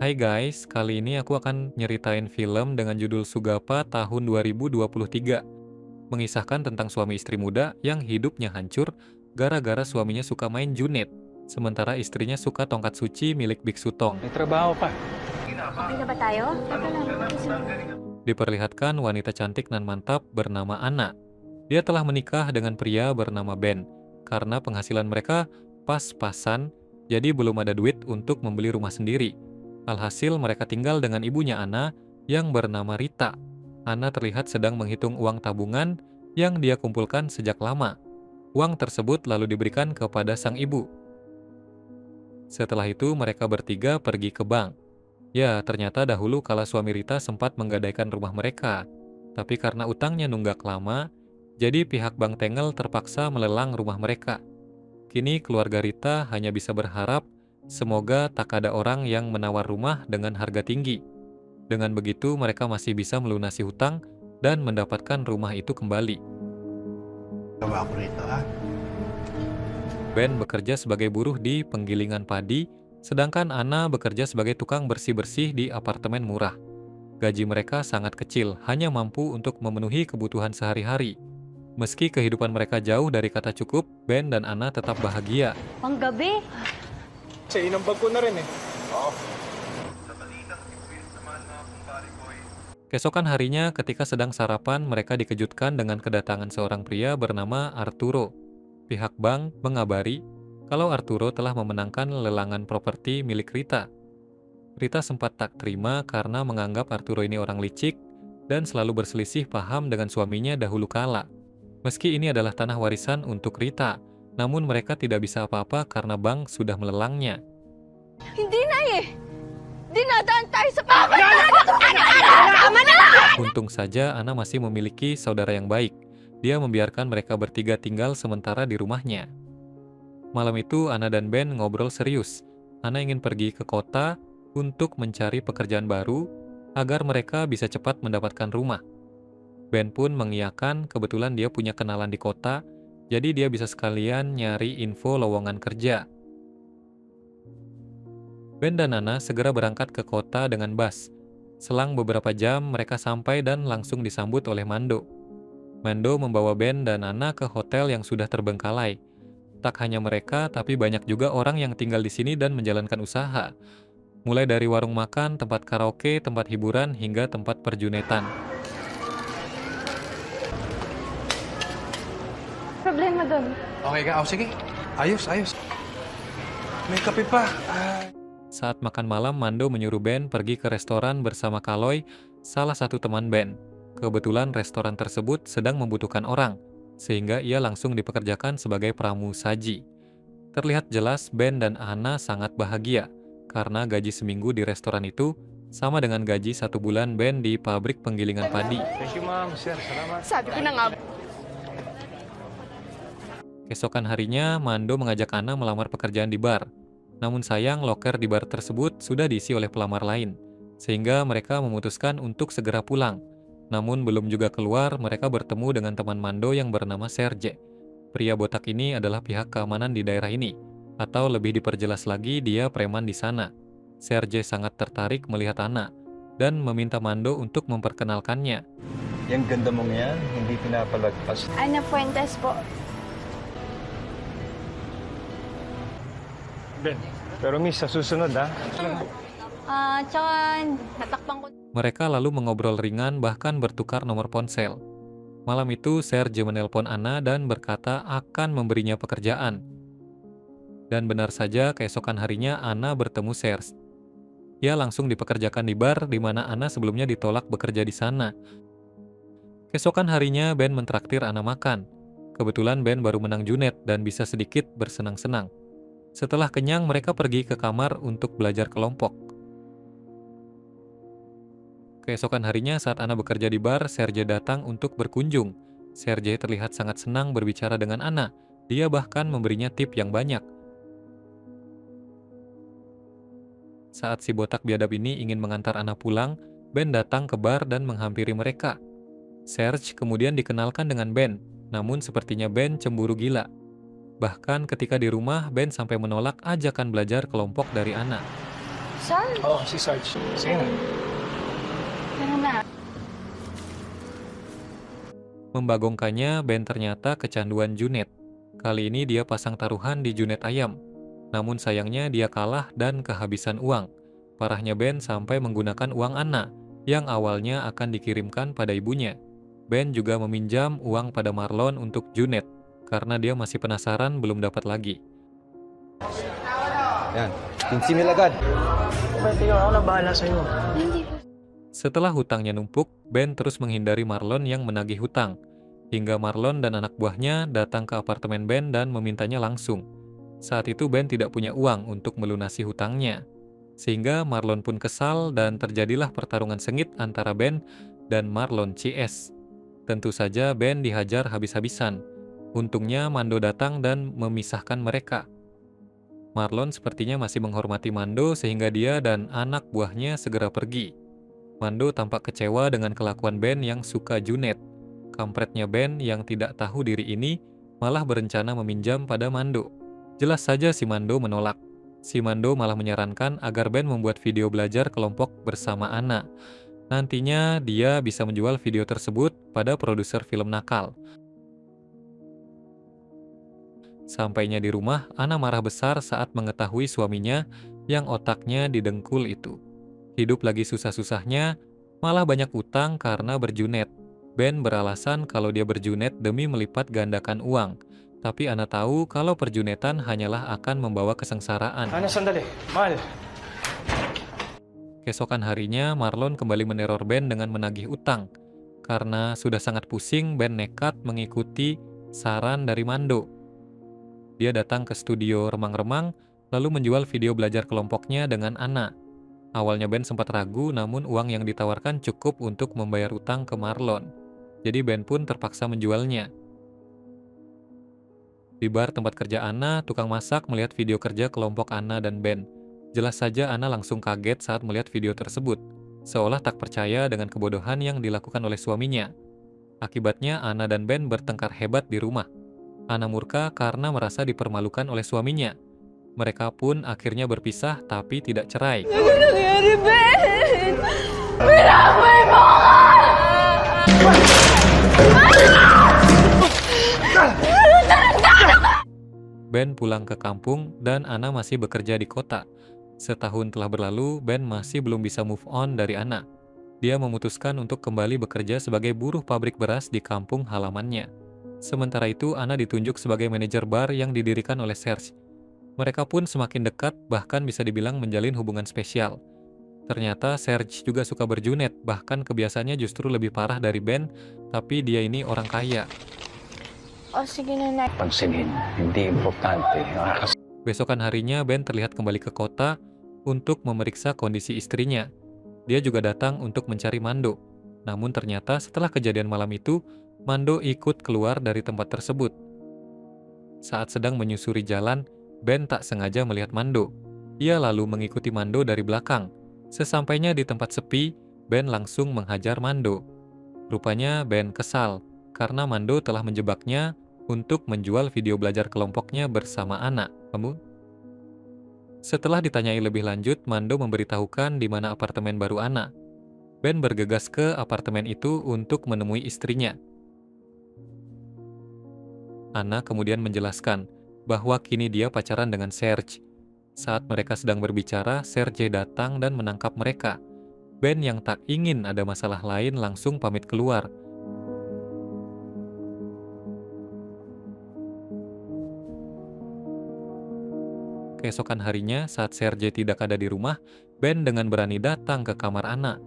Hai guys, kali ini aku akan nyeritain film dengan judul Sugapa tahun 2023. Mengisahkan tentang suami istri muda yang hidupnya hancur gara-gara suaminya suka main junit. Sementara istrinya suka tongkat suci milik Biksu Tong. May trabaho pa. Okay na ba tayo? Teka lang. Diperlihatkan wanita cantik dan mantap bernama Anna. Dia telah menikah dengan pria bernama Ben. Karena penghasilan mereka pas-pasan, jadi belum ada duit untuk membeli rumah sendiri. Alhasil mereka tinggal dengan ibunya Anna yang bernama Rita. Anna terlihat sedang menghitung uang tabungan yang dia kumpulkan sejak lama. Uang tersebut lalu diberikan kepada sang ibu. Setelah itu mereka bertiga pergi ke bank. Ya, ternyata dahulu kala suami Rita sempat menggadaikan rumah mereka. Tapi karena utangnya nunggak lama, jadi pihak Bank Tengel terpaksa melelang rumah mereka. Kini keluarga Rita hanya bisa berharap semoga tak ada orang yang menawar rumah dengan harga tinggi. Dengan begitu mereka masih bisa melunasi hutang dan mendapatkan rumah itu kembali. Coba aku rito ha. Ben bekerja sebagai buruh di penggilingan padi, sedangkan Anna bekerja sebagai tukang bersih-bersih di apartemen murah. Gaji mereka sangat kecil, hanya mampu untuk memenuhi kebutuhan sehari-hari. Meski kehidupan mereka jauh dari kata cukup, Ben dan Anna tetap bahagia. Panggabi? Sa inambag ko na rin eh. Keesokan harinya ketika sedang sarapan, mereka dikejutkan dengan kedatangan seorang pria bernama Arturo. Pihak bank mengabari kalau Arturo telah memenangkan lelangan properti milik Rita. Rita sempat tak terima karena menganggap Arturo ini orang licik dan selalu berselisih paham dengan suaminya dahulu kala. Meski ini adalah tanah warisan untuk Rita, namun mereka tidak bisa apa-apa karena bank sudah melelangnya. Hindi na eh! Dinadaan tayo sa pamatayan! Tama na! Untung saja Ana masih memiliki saudara yang baik. Dia membiarkan mereka bertiga tinggal sementara di rumahnya. Malam itu Ana dan Ben ngobrol serius. Ana ingin pergi ke kota untuk mencari pekerjaan baru agar mereka bisa cepat mendapatkan rumah. Ben pun mengiyakan, kebetulan dia punya kenalan di kota, jadi dia bisa sekalian nyari info lowongan kerja. Ben dan Ana segera berangkat ke kota dengan bus. Selang beberapa jam mereka sampai dan langsung disambut oleh Mando. Mando membawa Ben dan Ana ke hotel yang sudah terbengkalai. Tak hanya mereka, tapi banyak juga orang yang tinggal di sini dan menjalankan usaha. Mulai dari warung makan, tempat karaoke, tempat hiburan, hingga tempat perjunetan. Problema doon. Okay ka? Oh, sige. Ayos, ayos. May kape pa. Ay. Saat makan malam, Mando menyuruh Ben pergi ke restoran bersama Kaloy, salah satu teman Ben. Kebetulan restoran tersebut sedang membutuhkan orang, sehingga ia langsung dipekerjakan sebagai pramusaji. Terlihat jelas Ben dan Ana sangat bahagia, karena gaji seminggu di restoran itu sama dengan gaji 1 bulan Ben di pabrik penggilingan padi. Thank you, ma'am. Sir, salamat. Sabi ko na nga. Keesokan harinya, Mando mengajak Ana melamar pekerjaan di bar. Namun sayang, loker di bar tersebut sudah diisi oleh pelamar lain, sehingga mereka memutuskan untuk segera pulang. Namun belum juga keluar, mereka bertemu dengan teman Mando yang bernama Serge. Pria botak ini adalah pihak keamanan di daerah ini, atau lebih diperjelas lagi, dia preman di sana. Serge sangat tertarik melihat Ana, dan meminta Mando untuk memperkenalkannya. Yung ganda mong yan, hindi pinapalagpas. Ana Fuentes po. Ben. Pero miss, sa susunod ha. Tsaka natakpan ko. Mereka lalu mengobrol ringan, bahkan bertukar nomor ponsel. Malam itu, Serge menelpon Ana dan berkata akan memberinya pekerjaan. Dan benar saja, keesokan harinya Ana bertemu Serge. Ia langsung dipekerjakan di bar, di mana Ana sebelumnya ditolak bekerja di sana. Keesokan harinya, Ben mentraktir Ana makan. Kebetulan Ben baru menang junet dan bisa sedikit bersenang-senang. Setelah kenyang, mereka pergi ke kamar untuk belajar kelompok. Keesokan harinya saat Ana bekerja di bar, Serge datang untuk berkunjung. Serge terlihat sangat senang berbicara dengan Ana. Dia bahkan memberinya tip yang banyak. Saat si botak biadab ini ingin mengantar Ana pulang, Ben datang ke bar dan menghampiri mereka. Serge kemudian dikenalkan dengan Ben, namun sepertinya Ben cemburu gila. Bahkan ketika di rumah, Ben sampai menolak ajakan belajar kelompok dari Ana. Saan? Oo, si Sarge. Sige na. Tara na. Membagongkannya, Ben ternyata kecanduan Junet. Kali ini dia pasang taruhan di Junet ayam. Namun sayangnya dia kalah dan kehabisan uang. Parahnya Ben sampai menggunakan uang Anna yang awalnya akan dikirimkan pada ibunya. Ben juga meminjam uang pada Marlon untuk Junet karena dia masih penasaran belum dapat lagi. Yan, 15 mil agad. Pwede ako na bahala sa'yo. Hindi po. Setelah hutangnya numpuk, Ben terus menghindari Marlon yang menagih hutang. Hingga Marlon dan anak buahnya datang ke apartemen Ben dan memintanya langsung. Saat itu Ben tidak punya uang untuk melunasi hutangnya. Sehingga Marlon pun kesal dan terjadilah pertarungan sengit antara Ben dan Marlon CS. Tentu saja Ben dihajar habis-habisan. Untungnya Mando datang dan memisahkan mereka. Marlon sepertinya masih menghormati Mando sehingga dia dan anak buahnya segera pergi. Mando tampak kecewa dengan kelakuan Ben yang suka Junet. Kampretnya Ben yang tidak tahu diri ini malah berencana meminjam pada Mando. Jelas saja si Mando menolak. Si Mando malah menyarankan agar Ben membuat video belajar kelompok bersama Anna. Nantinya dia bisa menjual video tersebut pada produser film nakal. Sampainya di rumah, Anna marah besar saat mengetahui suaminya yang otaknya didengkul itu. Hidup lagi susah-susahnya, malah banyak utang karena berjunet. Ben beralasan kalau dia berjunet demi melipat gandakan uang. Tapi Anna tahu kalau perjunetan hanyalah akan membawa kesengsaraan. Ana, sandali. Mahal. Keesokan harinya, Marlon kembali meneror Ben dengan menagih utang. Karena sudah sangat pusing, Ben nekat mengikuti saran dari Mando. Dia datang ke studio remang-remang, lalu menjual video belajar kelompoknya dengan Anna. Awalnya Ben sempat ragu, namun uang yang ditawarkan cukup untuk membayar utang ke Marlon. Jadi Ben pun terpaksa menjualnya. Di bar tempat kerja Anna, tukang masak melihat video kerja kelompok Anna dan Ben. Jelas saja Anna langsung kaget saat melihat video tersebut, seolah tak percaya dengan kebodohan yang dilakukan oleh suaminya. Akibatnya Anna dan Ben bertengkar hebat di rumah. Anna murka karena merasa dipermalukan oleh suaminya. Mereka pun akhirnya berpisah tapi tidak cerai. Ano nangyari, Ben? Pinamay mo ka! Ben pulang ke kampung dan Anna masih bekerja di kota. Setahun telah berlalu, Ben masih belum bisa move on dari Anna. Dia memutuskan untuk kembali bekerja sebagai buruh pabrik beras di kampung halamannya. Sementara itu, Anna ditunjuk sebagai manajer bar yang didirikan oleh Serge. Mereka pun semakin dekat, bahkan bisa dibilang menjalin hubungan spesial. Ternyata Serge juga suka berjunet, bahkan kebiasaannya justru lebih parah dari Ben, tapi dia ini orang kaya. O, sige na. Pansinin, hindi importante. Besokan harinya, Ben terlihat kembali ke kota untuk memeriksa kondisi istrinya. Dia juga datang untuk mencari Mando. Namun ternyata setelah kejadian malam itu, Mando ikut keluar dari tempat tersebut. Saat sedang menyusuri jalan, Ben tak sengaja melihat Mando. Ia lalu mengikuti Mando dari belakang. Sesampainya di tempat sepi, Ben langsung menghajar Mando. Rupanya Ben kesal karena Mando telah menjebaknya untuk menjual video belajar kelompoknya bersama Anna. Setelah ditanyai lebih lanjut, Mando memberitahukan di mana apartemen baru Anna. Ben bergegas ke apartemen itu untuk menemui istrinya. Anna kemudian menjelaskan bahwa kini dia pacaran dengan Serge. Saat mereka sedang berbicara, Serge datang dan menangkap mereka. Ben yang tak ingin ada masalah lain langsung pamit keluar. Keesokan harinya, saat Serge tidak ada di rumah, Ben dengan berani datang ke kamar Anna.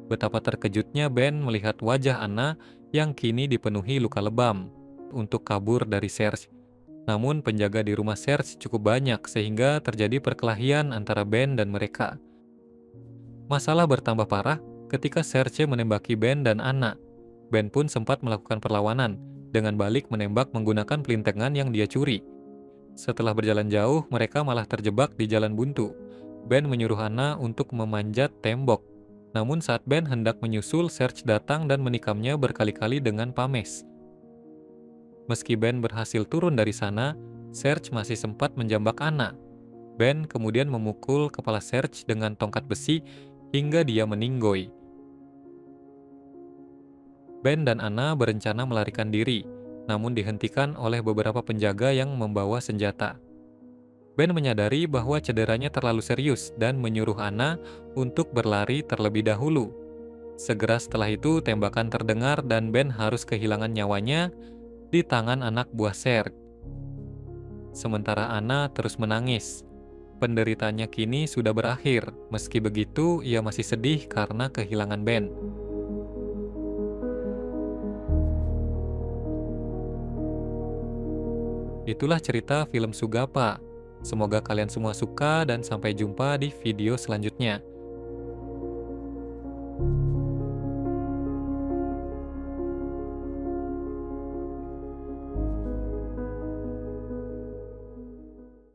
Betapa terkejutnya Ben melihat wajah Anna yang kini dipenuhi luka lebam untuk kabur dari Serge. Namun penjaga di rumah Serge cukup banyak sehingga terjadi perkelahian antara Ben dan mereka. Masalah bertambah parah ketika Serge menembaki Ben dan Anna. Ben pun sempat melakukan perlawanan dengan balik menembak menggunakan pelintengan yang dia curi. Setelah berjalan jauh, mereka malah terjebak di jalan buntu. Ben menyuruh Anna untuk memanjat tembok. Namun saat Ben hendak menyusul, Serge datang dan menikamnya berkali-kali dengan pames. Meski Ben berhasil turun dari sana, Serge masih sempat menjambak Anna. Ben kemudian memukul kepala Serge dengan tongkat besi hingga dia meninggoy. Ben dan Anna berencana melarikan diri, namun dihentikan oleh beberapa penjaga yang membawa senjata. Ben menyadari bahwa cederanya terlalu serius dan menyuruh Anna untuk berlari terlebih dahulu. Segera setelah itu tembakan terdengar dan Ben harus kehilangan nyawanya di tangan anak buah Serge. Sementara Anna terus menangis. Penderitaannya kini sudah berakhir, meski begitu ia masih sedih karena kehilangan Ben. Itulah cerita film Sugapa. Semoga kalian semua suka dan sampai jumpa di video selanjutnya.